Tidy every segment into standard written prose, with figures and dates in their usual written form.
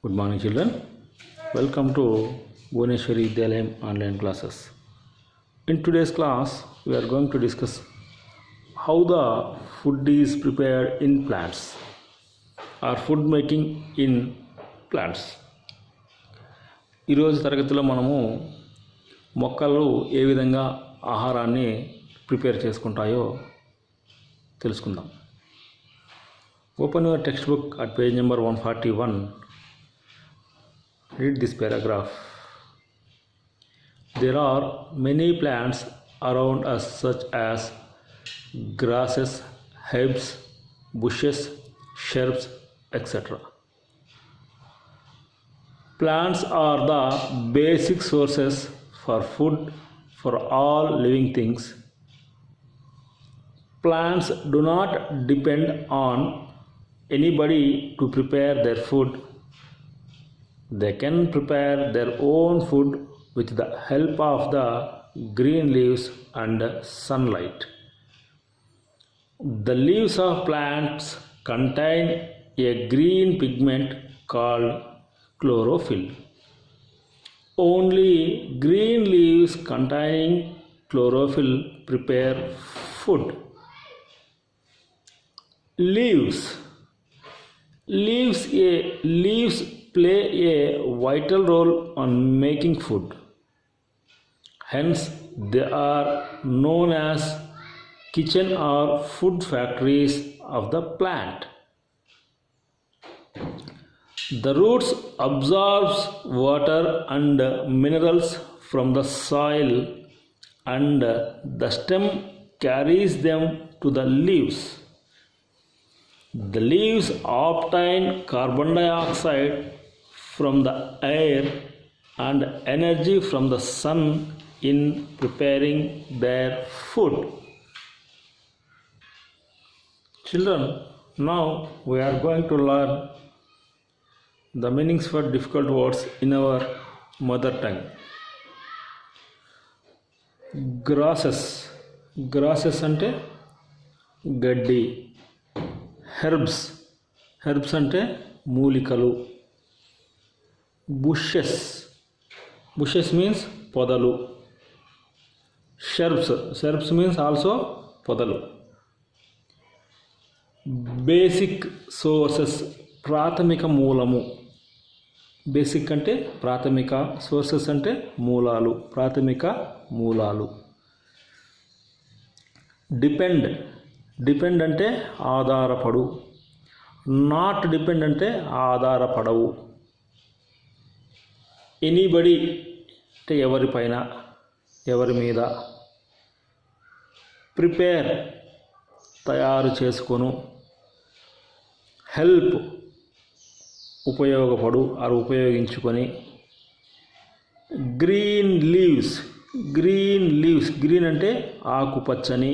Good morning, children. Welcome to Bhuvaneshwari Vidyalayam online classes. In today's class, we are going to discuss how the food is prepared in plants or food making in plants. ఈరోజు తరగతిలో మనము మొక్కలు ఏ విధంగా ఆహారాన్ని prepare చేసుకుంటాయో తెలుసుకుందాం. Open your textbook at page number 141. Read this paragraph. There are many plants around us such as grasses, herbs, bushes, shrubs, etc. Plants are the basic sources for food for all living things. Plants do not depend on anybody to prepare their food. They can prepare their own food with the help of the green leaves and sunlight. The leaves of plants contain a green pigment called chlorophyll. Only green leaves containing chlorophyll prepare food. Leaves play a vital role on making food. Hence, they are known as kitchen or food factories of the plant. The roots absorb water and minerals from the soil, and the stem carries them to the leaves. The leaves obtain carbon dioxide from the air and energy from the sun in preparing their food. Children, now we are going to learn the meanings for difficult words in our mother tongue. Grasses ante gaddi. Herbs ante మూలికలు. Bushes means పొదలు. Shrubs means also పొదలు. Basic sources ప్రాథమిక మూలము. Basic అంటే ప్రాథమిక, sources అంటే మూలాలు, ప్రాథమిక మూలాలు. డిపెండ్ అంటే ఆధారపడు. నాట్ డిపెండ్ అంటే ఆధారపడవు. ఎనీబడి అంటే ఎవరిపైన, ఎవరి మీద. ప్రిపేర్ తయారు చేసుకొను. హెల్ప్ ఉపయోగపడు ఆరు ఉపయోగించుకొని. గ్రీన్ లీవ్స్ గ్రీన్ అంటే ఆకుపచ్చని,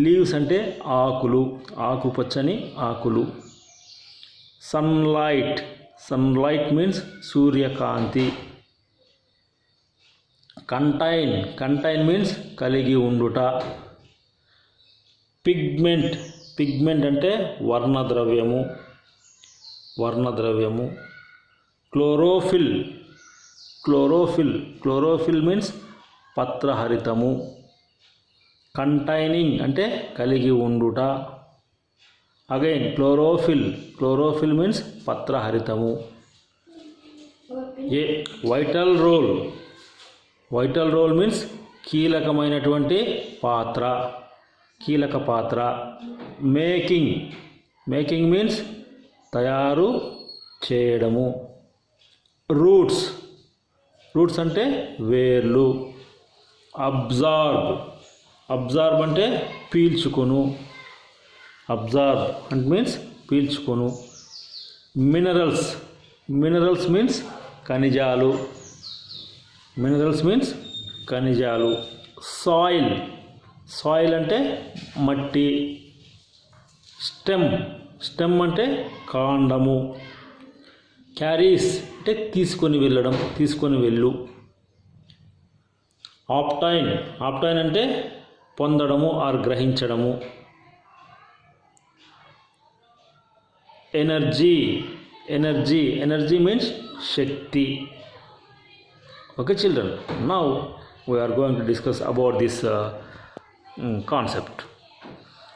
లీవ్స్ అంటే ఆకులు, ఆకుపచ్చని ఆకులు. సన్లైట్ మీన్స్ సూర్యకాంతి. కంటైన్ మీన్స్ కలిగి ఉండుట. పిగ్మెంట్ అంటే వర్ణద్రవ్యము. క్లోరోఫిల్ మీన్స్ పత్రహరితము. కంటైనింగ్ అంటే కలిగి ఉండుట. అగైన్ క్లోరోఫిల్ మీన్స్ పత్రహరితము. వైటల్ రోల్ మీన్స్ కీలకమైనటువంటి పాత్ర, కీలక పాత్ర. మేకింగ్ మీన్స్ తయారు చేయడము. రూట్స్ అంటే వేర్లు. అబ్జార్బ్ అంటే పీల్చుకొను. అబ్జార్బ్ అంటే మీన్స్ పీల్చుకొను. మినరల్స్ మీన్స్ ఖనిజాలు. సాయిల్ అంటే మట్టి. స్టెమ్ అంటే కాండము. క్యారీస్ అంటే తీసుకొని వెళ్ళు. ఆప్టైన్ అంటే పొందడము are గ్రహించడము. Energy means Shakti. Okay, children. Now we are going to discuss about this concept.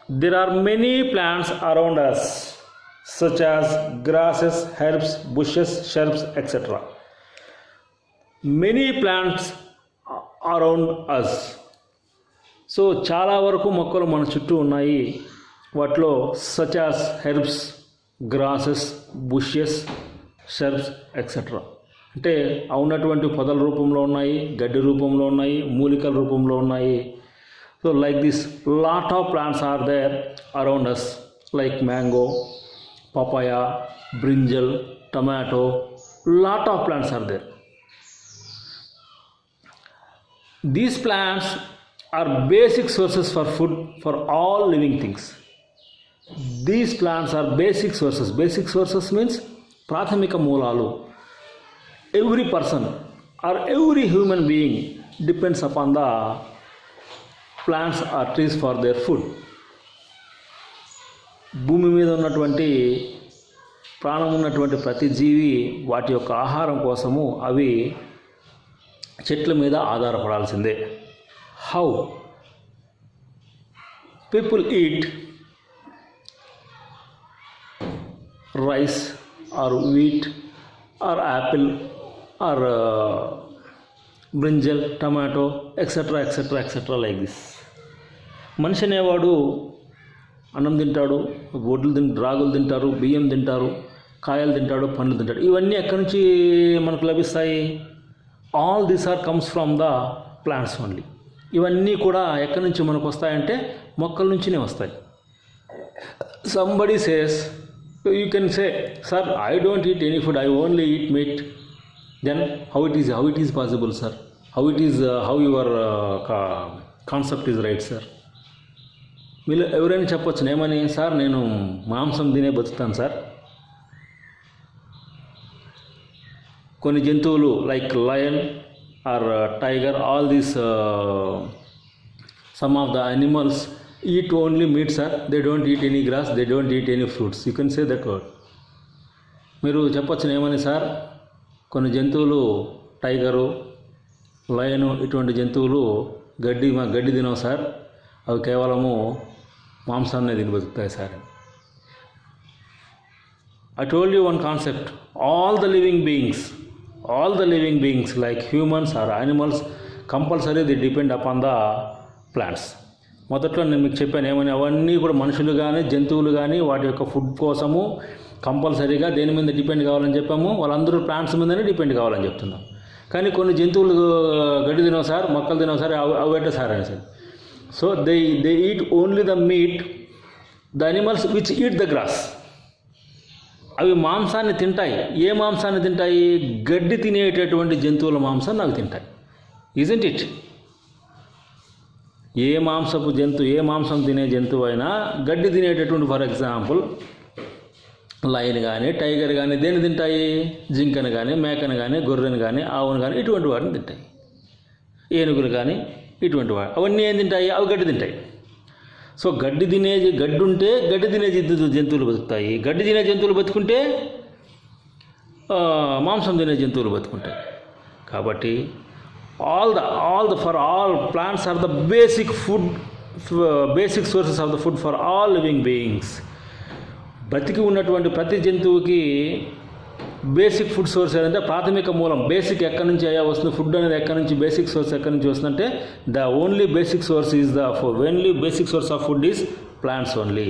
There are many plants around us, such as grasses, herbs, bushes, shrubs, etc. Many plants around us. So చాలా వరకు మొక్కలు మన చుట్టూ ఉన్నాయి. వాటిలో such as herbs, grasses, bushes, shrubs etcetera. అంటే ఉన్నటువంటి పొదల రూపంలో ఉన్నాయి, గడ్డి రూపంలో ఉన్నాయి, మూలికల రూపంలో ఉన్నాయి. So like this lot of plants are there around us, like mango, papaya, brinjal, tomato, lot of plants are there. These plants are basic sources for food for all living things. These plants are basic sources. Basic sources means prathamika moolalu. Every person or every human being depends upon the plants or trees for their food. భూమి మీద ఉన్నటువంటి ప్రాణం ఉన్నటువంటి ప్రతి జీవి వాటి యొక్క ఆహారం కోసము అవి చెట్ల మీద ఆధారపడాల్సిందే. How people eat rice or wheat or apple or brinjal, tomato etcetera etcetera etcetera like this. మనిషి అనేవాడు అన్నం తింటాడు, రాగులు తింటారు, బియ్యం తింటారు, కాయలు తింటాడు, పండ్లు తింటాడు. ఇవన్నీ ఎక్కడి నుంచి మనకు లభిస్తాయి? All these are comes from the plants only. ఇవన్నీ కూడా ఎక్కడి నుంచి మనకు వస్తాయంటే మొక్కల నుంచినే వస్తాయి. Somebody says, you can say, sir I don't eat any food, I only eat meat. Then how it is possible sir? How your concept is right sir? మీరు ఎవరైనా చెప్పొచ్చు ఏమని, సార్ నేను మాంసం తినే బతుకుతాను సార్. కొన్ని జంతువులు like lion or tiger, all these some of the animals eat only meat sir, they don't eat any grass, they don't eat any fruits. You can say that word. మీరు చెప్పొచ్చు ఏమని, sir కొన్ని జంతువులు tiger, లయను ఇటువంటి జంతువులు గడ్డి తినవు sir, అవి కేవలము మాంసాన్ని తిని బతుకుతాయి sir. I told you one concept. All the living beings like humans or animals compulsory they depend upon the plants. మొదట్లో నేను మీకు చెప్పాను ఏమని, అవన్నీ కూడా మనుషులు కానీ జంతువులు కానీ వాటి యొక్క ఫుడ్ కోసము కంపల్సరీగా దేని మీద డిపెండ్ కావాలని చెప్పాము. వాళ్ళందరూ ప్లాంట్స్ మీదనే డిపెండ్ కావాలని చెప్తున్నాం. కానీ కొన్ని జంతువులు గడ్డి తినవు సార్, మొక్కలు తినవు సార్, అవి పెట్ట సార్ అని sir. So they eat only the meat, the animals which eat the grass. అవి మాంసాన్ని తింటాయి. ఏ మాంసాన్ని తింటాయి? గడ్డి తినేటటువంటి జంతువుల మాంసాన్ని అవి తింటాయి. Isn't it? ఏ మాంసం తినే జంతువు అయినా గడ్డి తినేటటువంటి, ఫర్ ఎగ్జాంపుల్ లయన్ కానీ టైగర్ కానీ దేన్ని తింటాయి? జింకను కానీ, మేకను కానీ, గొర్రెను కానీ, ఆవును కానీ ఇటువంటి వాటిని తింటాయి. ఏనుగులు కానీ ఇటువంటి వాటి అవన్నీ ఏం తింటాయి? అవి గడ్డి తింటాయి. సో గడ్డి ఉంటే గడ్డి తినే జంతువులు బతుకుతాయి. గడ్డి తినే జంతువులు బతుకుంటే మాంసం తినే జంతువులు బతుకుంటాయి. కాబట్టి for all plants are the basic sources of the food for all living beings. బతికి ఉన్నటువంటి ప్రతి జంతువుకి బేసిక్ ఫుడ్ సోర్స్ ఏంటంటే ప్రాథమిక మూలం. బేసిక్ ఎక్కడి నుంచి అయ్యా వస్తుంది? ఫుడ్ అనేది ఎక్కడి నుంచి, బేసిక్ సోర్స్ ఎక్కడి నుంచి వస్తుందంటే the only basic source is only basic source of food is plants only.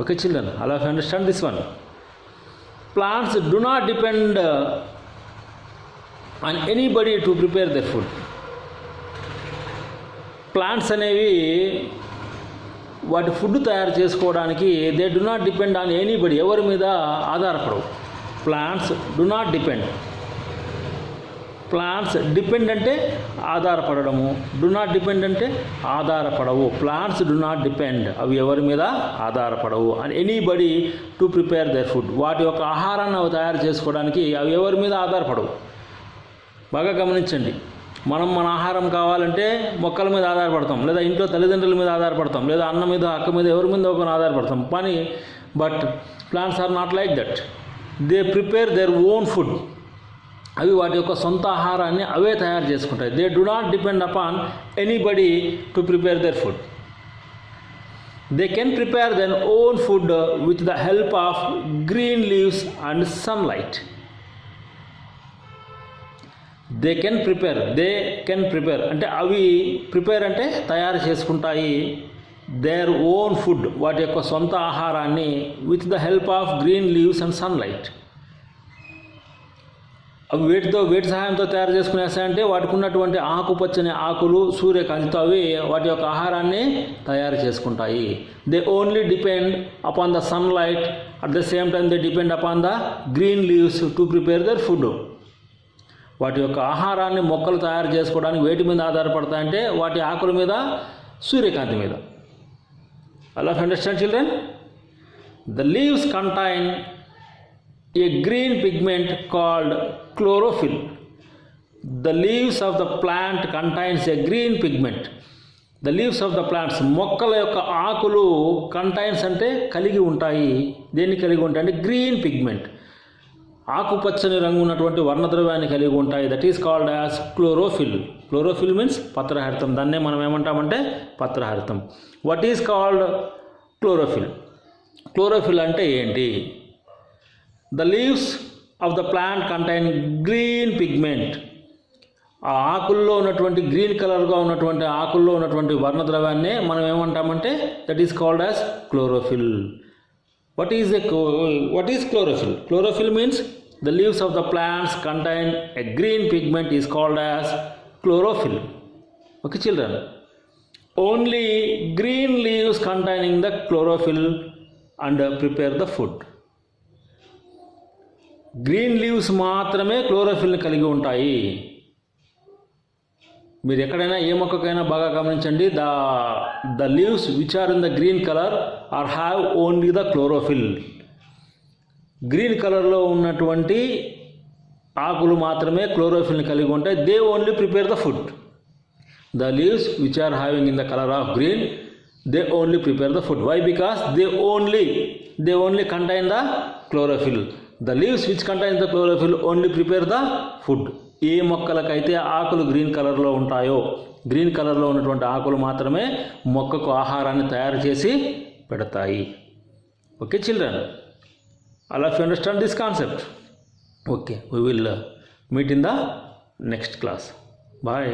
Okay children, అలా understand this one. Plants do not depend on anybody to prepare their food. Plants అనేవి వాటి food తయారు చేసుకోవడానికి they do not depend on anybody, ఎవరి మీద ఆధారపడవు. Plants do not depend. Plants depend అంటే ఆధారపడము, డు నాట్ డిపెండ్ అంటే ఆధారపడవు. ప్లాంట్స్ డు నాట్ డిపెండ్, అవి ఎవరి మీద ఆధారపడవు. And anybody to prepare their food, వాటి యొక్క ఆహారాన్ని అవి తయారు చేసుకోవడానికి అవి ఎవరి మీద ఆధారపడవు. బాగా గమనించండి, మనం మన ఆహారం కావాలంటే మొక్కల మీద ఆధారపడతాం, లేదా ఇంట్లో తల్లిదండ్రుల మీద ఆధారపడతాం, లేదా అన్న మీద, అక్క మీద, ఎవరి మీద ఒకరిని ఆధారపడతాం. But plants are not like that. They prepare their own food. అవి వాటి యొక్క సొంత ఆహారాన్ని అవే తయారు చేసుకుంటాయి. They do not depend upon anybody to prepare their food. They can prepare their own food with the help of green leaves and sunlight. They can prepare అంటే అవి ప్రిపేర్ అంటే తయారు చేసుకుంటాయి their own food, వాటి యొక్క సొంత ఆహారాన్ని with the help of green leaves and sunlight. అవి వేటి సహాయంతో తయారు చేసుకునేస్తాయంటే వాటికి ఉన్నటువంటి ఆకుపచ్చని ఆకులు, సూర్యకాంతితో అవి వాటి యొక్క ఆహారాన్ని తయారు చేసుకుంటాయి. They only depend upon the sunlight, at the same time they depend upon the green leaves to prepare their food. వాటి యొక్క ఆహారాన్ని మొక్కలు తయారు చేసుకోవడానికి వేటి మీద ఆధారపడతాయంటే వాటి ఆకుల మీద, సూర్యకాంతి మీద. All of understand children? The leaves contain a green pigment called chlorophyll. The leaves of the plant contains a green pigment. The leaves of the plants, మొక్కల యొక్క ఆకులు కంటైన్స్ అంటే కలిగి ఉంటాయి. దేన్ని కలిగి ఉంటాయి అంటే గ్రీన్ పిగ్మెంట్, ఆకుపచ్చని రంగు ఉన్నటువంటి వర్ణద్రవ్యాన్ని కలిగి ఉంటాయి. That is called as chlorophyll. Chlorophyll means పత్రహరితం. దాన్నే మనం ఏమంటామంటే పత్రహరితం. What is called chlorophyll? Chlorophyll అంటే ఏంటి? The leaves of the plant contain green pigment. ఆ ఆకుల్లో ఉన్నటువంటి గ్రీన్ కలర్గా ఉన్నటువంటి ఆకుల్లో ఉన్నటువంటి వర్ణద్రవ్యాన్ని మనం ఏమంటామంటే that is called as chlorophyll. What is chlorophyll? Chlorophyll means the leaves of the plants contain a green pigment is called as chlorophyll. Okay children? Only green leaves containing the chlorophyll and prepare the food. Green leaves మాత్రమే క్లోరోఫిల్ని కలిగి ఉంటాయి. మీరు ఎక్కడైనా ఏ మొక్కకైనా బాగా గమనించండి. The leaves which are in the green colour are have only the chlorophyll. Green కలర్లో ఉన్నటువంటి ఆకులు మాత్రమే క్లోరోఫిల్ని కలిగి ఉంటాయి. They only prepare the food. The leaves which are having in the colour of green, they only prepare the food. Why? Because they only contain the chlorophyll. The leaves which contain the chlorophyll only prepare the food. ఏ మొక్కలకైతే ఆకులు green కలర్లో ఉంటాయో, green కలర్లో ఉన్నటువంటి ఆకులు మాత్రమే మొక్కకు ఆహారాన్ని తయారు చేసి పెడతాయి. Okay children? All of you understand this concept? Okay, we will meet in the next class. Bye.